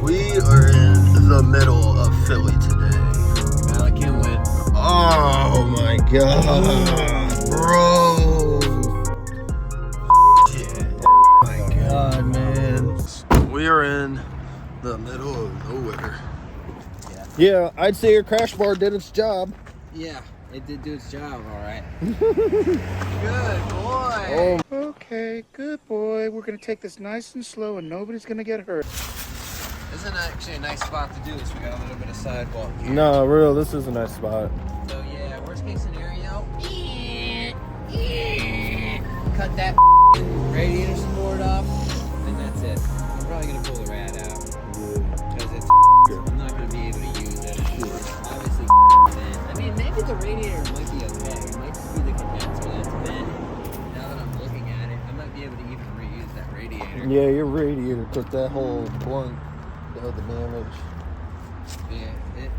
We are in the middle of Philly today. I can't win. Oh my god, bro. Shit. Oh my god, man. We are in the middle of nowhere. Yeah, I'd say your crash bar did its job. Yeah, it did do its job, alright. Good boy. Oh. Okay, good boy. We're gonna take this nice and slow and nobody's gonna get hurt. This isn't actually a nice spot to do this. We got a little bit of sidewalk here. No, real, this is a nice spot. So yeah, worst case scenario, cut that radiator support off, and that's it. I'm probably gonna pull the rad out. Because it's I'm not gonna be able to use it. Obviously bent. I mean, maybe the radiator might be okay. It might just be the condenser that's bent. Now that I'm looking at it, I might be able to even reuse that radiator. Yeah, your radiator took that whole blunt, the damage. Yeah,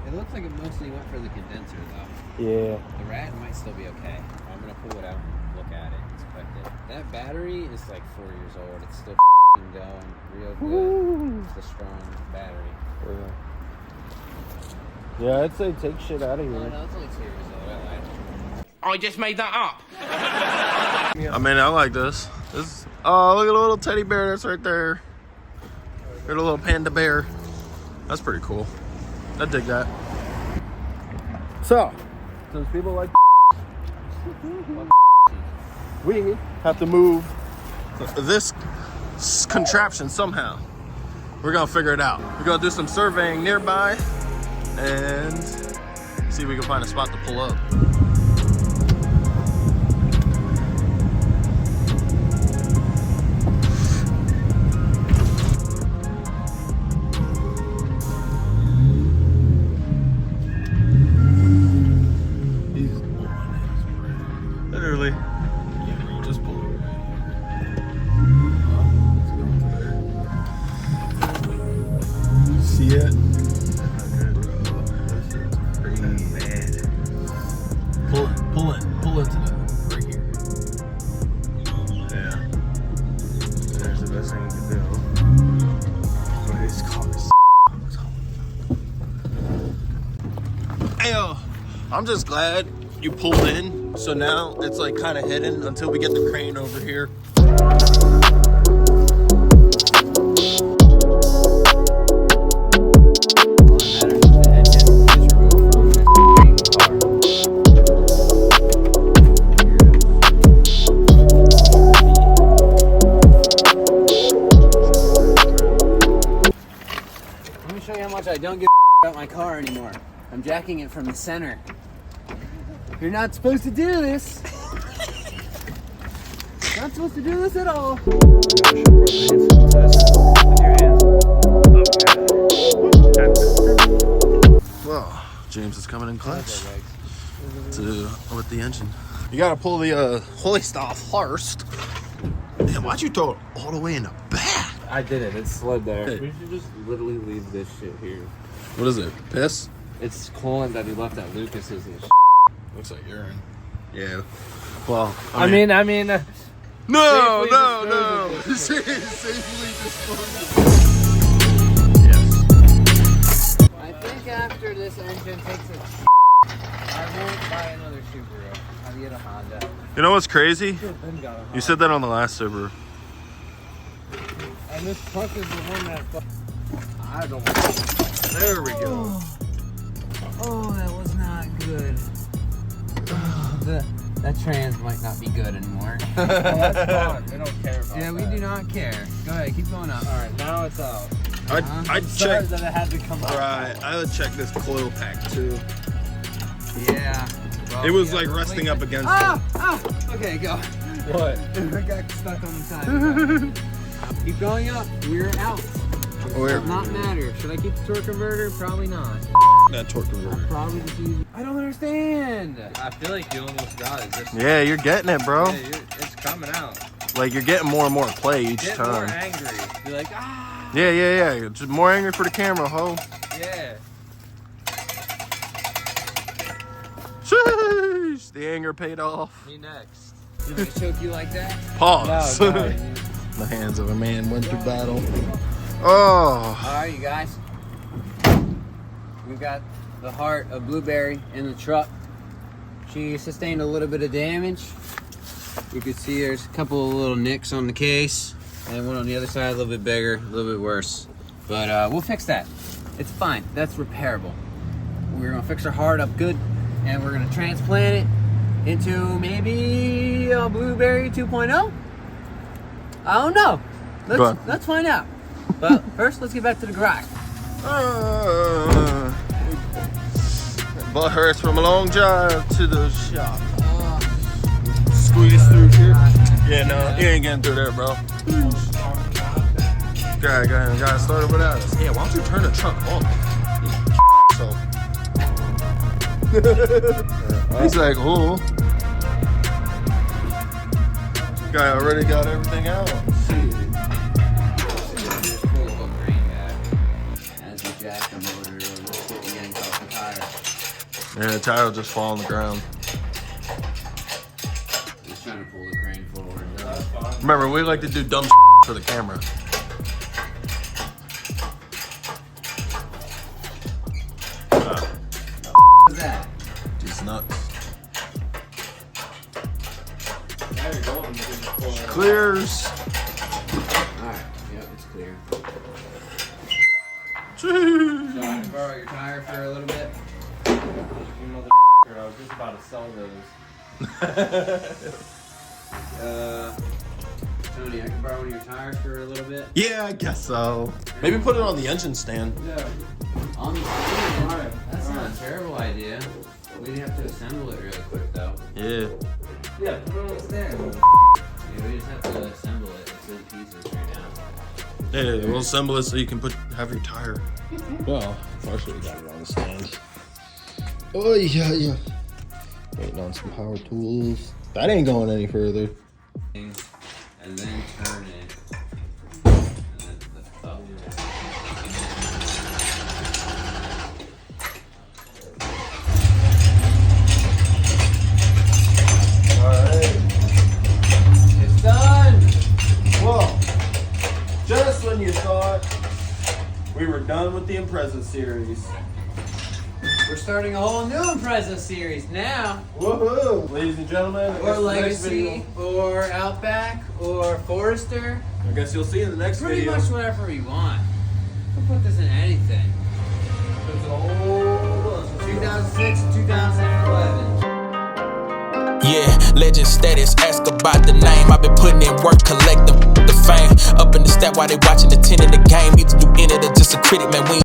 it looks like it mostly went for the condenser though. Yeah. The rad might still be okay. I'm gonna pull it out and look at it, inspect it. That battery is like 4 years old. It's still going real good. Woo. It's a strong battery. Yeah, I'd say take shit out of Oh here. no, it's only 2 years old. I lied. I just made that up. I mean, I like this. Oh, look at the little teddy bear that's right there. Got a little panda bear. That's pretty cool. I dig that. So, since people like we have to move this contraption somehow. We're gonna figure it out. We're gonna do some surveying nearby and see if we can find a spot to pull up. Literally. Yeah, just pull it right here. See it? This is pretty bad. Pull into the right here. Yeah. There's the best thing you can do. But his car is Ayo, I'm just glad you pulled in, so now it's like kind of hidden until we get the crane over here. Let me show you how much I don't give about my car anymore. I'm jacking it from the center. You're not supposed to do this. Not supposed to do this at all. Well, James is coming in clutch with the engine. You gotta pull the hoist off first. Man, why'd you throw it all the way in the back? I did it. It slid there. Hey. We should just literally leave this shit here. What is it? Piss? It's coolant that he left at Lucas's and shit. Looks like urine. Yeah. Well, I mean, no. Safely Safely dispose. Yes. I think after this engine takes a I won't buy another Subaru. I'll get a Honda. You know what's crazy? Then got a Honda. You said that on the last Subaru. And this truck is the one that I don't There we go. Oh, that was not good. That trans might not be good anymore. Oh, that's fine. We don't care about Yeah, we do not care. Go ahead, keep going up. Alright, now it's out. I'd Sorry check. that it had to come out. Right, I would check this coil pack too. Yeah. Well, It was yeah, like we're resting waiting. up against Okay, go. What? I got stuck on the side. Keep going up. We're out. Where? Does not matter. Should I keep the torque converter? Probably not. That torque converter. Probably just use. I don't understand. I feel like you almost got it. Just, Yeah, you're getting it, bro. it's coming out. Like you're getting more and more play each Get time. more angry. Be like, ah, Yeah. Just more angry for the camera, ho. yeah. Sheesh, the anger paid off. Me next. Did I choke you like that? Pause. No, no. The hands of a man went through battle. Oh. Alright, you guys. We've got the heart of Blueberry in the truck. She sustained a little bit of damage. You can see there's a couple of little nicks on the case, and one on the other side a little bit bigger, a little bit worse. But we'll fix that. It's fine. That's repairable. We're gonna fix her heart up good, and we're gonna transplant it into maybe a Blueberry 2.0. I don't know. Let's find out. But first, let's get back to the garage. Butt hurts from a long drive to the shop. Squeeze through here. Yeah, no, you ain't getting through there, bro. Gotta start it without us. Yeah, why don't you turn the truck on? So. He's like, oh. Guy already got everything out. Yeah, the tire will just fall on the ground. Just trying to pull the crane forward. Remember, we like to do dumb for the camera. What's that? Just nuts. Clears. Alright, yep, it's clear. Jeez. So I can borrow your tire for a little bit? You mother, I was just about to sell those. Tony, I can borrow one of your tires for a little bit? Yeah, I guess so. Maybe put it on the engine stand. Yeah. On the stand? That's not a terrible idea. We'd have to assemble it really quick though. Yeah. Yeah, put it on the stand. Yeah, we just have to assemble it. It's in pieces right now. Yeah, we'll assemble it so you can have your tire. Well, partially we got it on the stand. Oh, yeah. Waiting on some power tools. That ain't going any further. And then turn it. And then lift up. Alright. It's done! Well, just when you thought we were done with the Impreza series. We're starting a whole new Impreza series now. Woohoo! Ladies and gentlemen, I Or guess the next Legacy, or Outback, or Forester. I guess you'll see in the next Pretty video. much whatever we want. We'll put this in anything. It's a whole 2006 to 2011. Yeah, legend status, ask about the name. I've been putting in work, collecting the fame. Up in the stat while they watching the 10 in the game. Either you in it or just a critic, man. We